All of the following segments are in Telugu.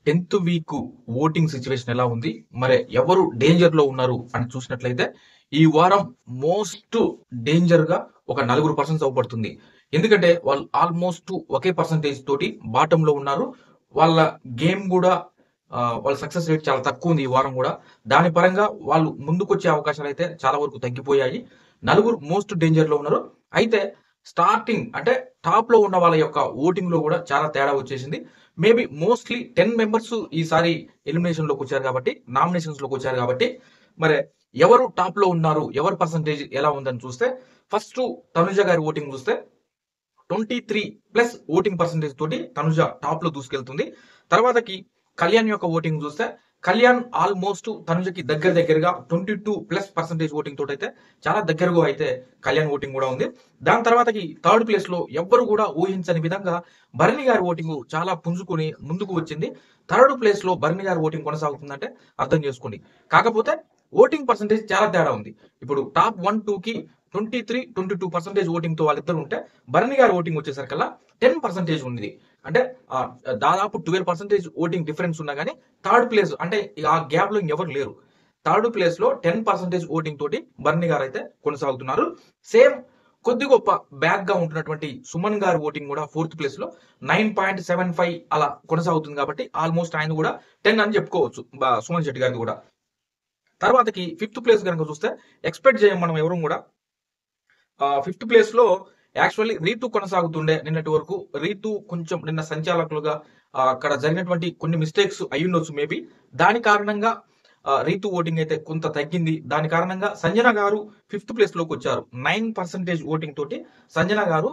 10th వీక్ ఓటింగ్ సిచ్యువేషన్ ఎలా ఉంది? మరి ఎవరు డేంజర్ లో ఉన్నారు అని చూసినట్లయితే ఈ వారం మోస్ట్ డేంజర్ గా ఒక 4% అవపడుతుంది. ఎందుకంటే వాళ్ళు ఆల్మోస్ట్ ఒకే పర్సంటేజ్ తోటి బాటమ్ లో ఉన్నారు. వాళ్ళ గేమ్ కూడా వాళ్ళ సక్సెస్ రేట్ చాలా తక్కువ ఉంది ఈ వారం కూడా. దాని పరంగా వాళ్ళు ముందుకొచ్చే అవకాశాలు అయితే చాలా వరకు తగ్గిపోయాయి. నలుగురు మోస్ట్ డేంజర్ లో ఉన్నారు. అయితే స్టార్టింగ్ అంటే టాప్ లో ఉన్న వాళ్ళ యొక్క ఓటింగ్ లో కూడా చాలా తేడా వచ్చేసింది. మేబీ మోస్ట్లీ 10 మెంబర్స్ ఈసారి ఎలిమినేషన్ లోకి వచ్చారు కాబట్టి, నామినేషన్స్ లోకి వచ్చారు కాబట్టి, మరి ఎవరు టాప్ లో ఉన్నారు, ఎవరి పర్సంటేజ్ ఎలా ఉందని చూస్తే ఫస్ట్ తనుజ గారి ఓటింగ్ చూస్తే 23+ ఓటింగ్ పర్సంటేజ్ తోటి తనుజ టాప్ లో దూసుకెళ్తుంది. తర్వాతకి కళ్యాణ్ యొక్క ఓటింగ్ చూస్తే కళ్యాణ్ ఆల్మోస్ట్ తనుజకి దగ్గరగా 22+% ఓటింగ్ తోటి అయితే చాలా దగ్గరగా అయితే కళ్యాణ్ ఓటింగ్ కూడా ఉంది. దాని తర్వాతకి థర్డ్ ప్లేస్ లో ఎవ్వరు కూడా ఊహించని విధంగా భరణి గారి ఓటింగ్ చాలా పుంజుకుని ముందుకు వచ్చింది. థర్డ్ ప్లేస్ లో భరణి గారి ఓటింగ్ కొనసాగుతుందంటే అర్థం చేసుకోండి. కాకపోతే ఓటింగ్ పర్సంటేజ్ చాలా తేడా ఉంది. ఇప్పుడు టాప్ 1, 2కి 23-22% ఓటింగ్ తో వాళ్ళిద్దరు ఉంటే భరణి గారి ఓటింగ్ వచ్చేసరికల్లా 10% ఉంది. అంటే దాదాపు 12% ఓటింగ్ డిఫరెన్స్ ఉన్నా కానీ థర్డ్ ప్లేస్ అంటే ఆ గ్యాప్ లో ఇంకెవరు లేరు. థర్డ్ ప్లేస్ లో 10% ఓటింగ్ తోటి భరణి గారు అయితే కొనసాగుతున్నారు. సేమ్ కొద్ది గొప్ప బ్యాక్ గా ఉంటున్నటువంటి సుమన్ గారి ఓటింగ్ కూడా ఫోర్త్ ప్లేస్ లో 9.75 అలా కొనసాగుతుంది. కాబట్టి ఆల్మోస్ట్ ఆయన కూడా 10 అని చెప్పుకోవచ్చు సుమన్ శెట్టి గారిది కూడా. తర్వాతకి ఫిఫ్త్ ప్లేస్ కనుక చూస్తే ఎక్స్పెక్ట్ చేయం మనం ఎవరు కూడా. ఫిఫ్త్ ప్లేస్ లో యాక్చువల్లీ రీతు కొనసాగుతుండే నిన్నటి వరకు. రీతు కొంచెం నిన్న సంచాలకులుగా అక్కడ జరిగినటువంటి కొన్ని మిస్టేక్స్ అయ్యుండొచ్చు మేబీ. దాని కారణంగా రీతు ఓటింగ్ అయితే కొంత తగ్గింది. దాని కారణంగా సంజన గారు ఫిఫ్త్ ప్లేస్ లోకి వచ్చారు. 9% ఓటింగ్ తోటి సంజన గారు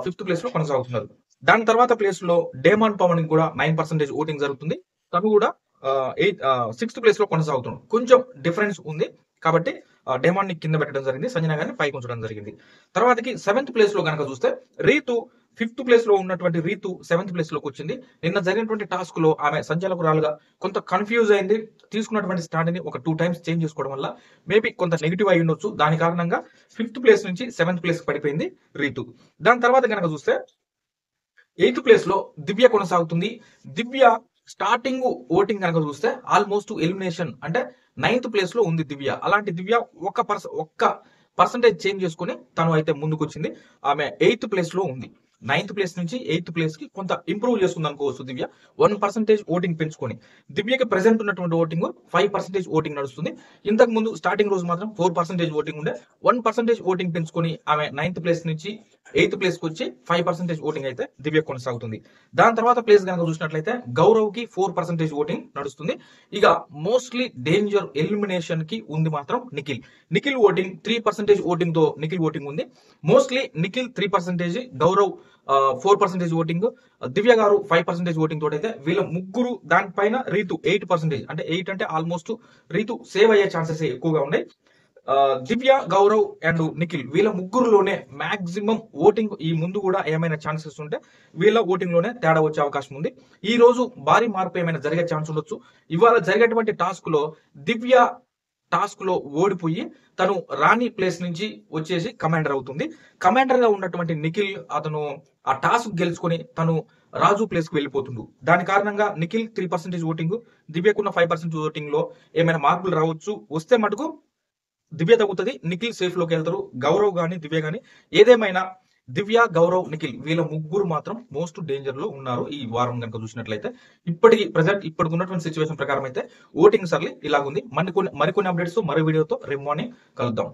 ఫిఫ్త్ ప్లేస్ లో కొనసాగుతున్నారు. దాని తర్వాత ప్లేస్ లో డేమాన్ పవన్ కూడా 9% ఓటింగ్ జరుగుతుంది. తను కూడా సిక్స్త్ ప్లేస్ లో కొనసాగుతున్నాడు. కొంచెం డిఫరెన్స్ ఉంది కాబట్టి డేమాన్ ని కింద పెట్టడం జరిగింది, సంజన గారిని పైకి ఉంచడం జరిగింది. తర్వాతకి సెవెంత్ ప్లేస్ లో కనుక చూస్తే రీతు ఫిఫ్త్ ప్లేస్ లో ఉన్నటువంటి రీతు సెవెంత్ ప్లేస్ లోకి వచ్చింది. నిన్న జరిగినటువంటి టాస్క్ లో ఆమె సంచాలకురాలుగా కొంత కన్ఫ్యూజ్ అయింది. తీసుకున్నటువంటి స్టాండ్ ని ఒక 2 టైమ్స్ చేంజ్ చేసుకోవడం వల్ల మేబీ కొంత నెగిటివ్ అయి ఉండొచ్చు. దాని కారణంగా ఫిఫ్త్ ప్లేస్ నుంచి సెవెంత్ ప్లేస్ పడిపోయింది రీతు. దాని తర్వాత కనుక చూస్తే ఎయిత్ ప్లేస్ లో దివ్య కొనసాగుతుంది. దివ్య స్టార్టింగ్ ఓటింగ్ కనుక చూస్తే ఆల్మోస్ట్ ఎలిమినేషన్ అంటే 9th ప్లేస్ లో ఉంది దివ్య. అలాంటి దివ్య ఒక్క పర్సంటేజ్ చేంజ్ చేసుకుని తను అయితే ముందుకు వచ్చింది. ఆమె 8th ప్లేస్ లో ఉంది. 9th ప్లేస్ నుంచి 8th ప్లేస్ కి కొంత ఇంప్రూవ్ చేస్తుంది అనుకోవచ్చు దివ్య. 1% ఓటింగ్ పెంచుకొని. దివ్యకి ప్రెసెంట్ ఉన్నటువంటి ఓటింగ్ 5% ఓటింగ్ నడుస్తుంది. ఇంతకు ముందు స్టార్టింగ్ రోజు మాత్రం 4% ఓటింగ్ ఉండే. 1% ఓటింగ్ పెంచుకొని ఆమె 9th ప్లేస్ నుంచి 8th ప్లేస్ కి వచ్చి 5% ఓటింగ్ అయితే దివ్య కొనసాగుతుంది. దాని తర్వాత ప్లేస్ కనుక చూసినట్లయితే గౌరవ్ కి 4% ఓటింగ్ నడుస్తుంది. ఇక మోస్ట్లీ డేంజర్ ఎలిమినేషన్ కి ఉంది మాత్రం నిఖిల్ ఓటింగ్ 3% ఓటింగ్ తో నిఖిల్ ఓటింగ్ ఉంది. మోస్ట్లీ నిఖిల్ 3%, గౌరవ్ 4% ఓటింగ్, దివ్య గారు 5% ఓటింగ్ తోటి అయితే వీళ్ళ ముగ్గురు. దానిపైన రీతు 8%. అంటే 8 అంటే ఆల్మోస్ట్ రీతు సేవ్ అయ్యే ఛాన్సెస్ ఎక్కువగా ఉన్నాయి. దివ్య, గౌరవ్ అండ్ నిఖిల్ వీళ్ళ ముగ్గురులోనే మాక్సిమం ఓటింగ్ ఈ ముందు కూడా ఏమైనా ఛాన్సెస్ ఉంటే వీళ్ళ ఓటింగ్ లోనే తేడా వచ్చే అవకాశం ఉంది. ఈ రోజు భారీ మార్పు ఏమైనా జరిగే ఛాన్స్ ఉండొచ్చు. ఇవాళ జరిగేటువంటి టాస్క్ లో దివ్య టాస్క్ లో ఓడిపోయి తను రాణి ప్లేస్ నుంచి వచ్చేసి కమాండర్ అవుతుంది. కమాండర్ గా ఉన్నటువంటి నిఖిల్ అతను ఆ టాస్క్ గెలుచుకొని తను రాజు ప్లేస్ కి వెళ్ళిపోతుండు. దాని కారణంగా నిఖిల్ 3% ఓటింగ్, దివ్యకున్న 5% ఓటింగ్ లో ఏమైనా మార్పులు రావచ్చు. వస్తే మటుకు దివ్య తగ్గుతుంది, నిఖిల్ సేఫ్ లోకి వెళ్తారు. గౌరవ్ గాని దివ్య గాని ఏదేమైనా దివ్య, గౌరవ్, నిఖిల్ వీళ్ళ ముగ్గురు మాత్రం మోస్ట్ డేంజర్ లో ఉన్నారు ఈ వారం కనుక చూసినట్లయితే. ఇప్పటికి ఉన్నటువంటి సిచ్యువేషన్ ప్రకారం అయితే ఓటింగ్ సర్లే ఇలాగుంది. మరికొన్ని అప్డేట్స్ మరో వీడియోతో రేపు మార్నింగ్ కలుద్దాం.